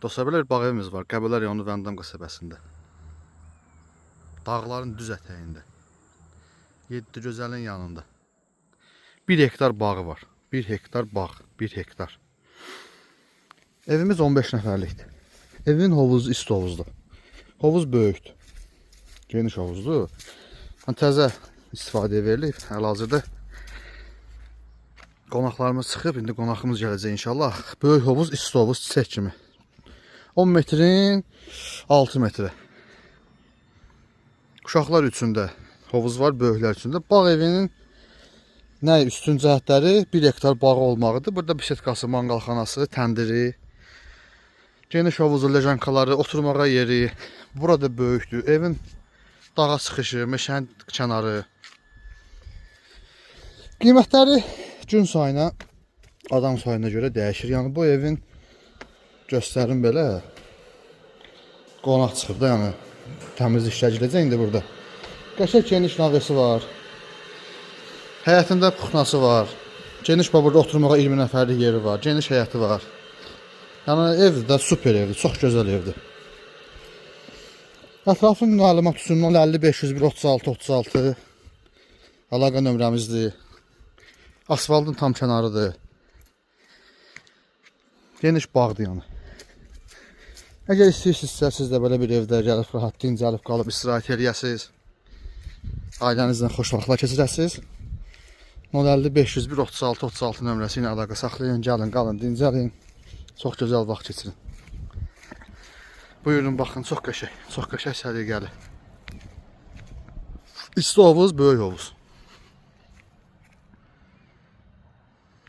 Dostlar, belə bir bağ evimiz var. Qəbələ rayonu Vandam qəsəbəsində. Dağların düz ətəyində. 7 gözəlin yanında. 1 hektar bağı var. 1 hektar bağ. 1 hektar. Evimiz 15 nəfərlikdir. Evin hovuzu ist hovuzdur. Hovuz böyükdür. Geniş hovuzdur. Təzə istifadəyə verilib. Hal-hazırda qonaqlarımız çıxıb. İndi qonağımız gələcək inşallah. Böyük hovuz, ist hovuz, çiçək kimi. 10 metrin 6 metrə. Uşaqlar üçün də hovuz var, böyüklər üçün də. Bağ evinin nə üstün cəhətləri 1 hektar bağı olmağıdır. Burada bisetkası, manqalxanası, təndiri, geniş hovuzu, lejankaları, oturmağa yeri. Burada böyükdür. Evin dağa çıxışı, meşənin kənarı. Qiymətləri gün sayına, adam sayına görə dəyişir. Yəni bu evin göstərim belə qonaq çıxıb da, yəni təmiz işləciləcək indi burada. Qəşəng geniş nağısı var. Həyətində kuxnası var. Geniş burada oturmağa 20 nəfərlik yeri var. Geniş həyəti var. Yəni ev də super evdir, çox gözəl evdir. Ətrafın məlumat üçün 050 501 36 36 əlaqə nömrəmizdir. Asfaltın tam kənarıdır. Geniş bağdır yəni. Əgər istəyirsinizsə, siz də belə bir evdə gəlib rahat dincəlib qalıb istirahət eləyəsiniz. Ailənizlə xoş vaxtlar keçirəsiniz. 050 501 36 36 nömrəsi ilə əlaqə saxlayın, gəlin, qalın, dincəlin. Çox gözəl vaxt keçirin. Buyurun, baxın, çox qəşəng səliqəli. İsti hovuz, böyük hovuz.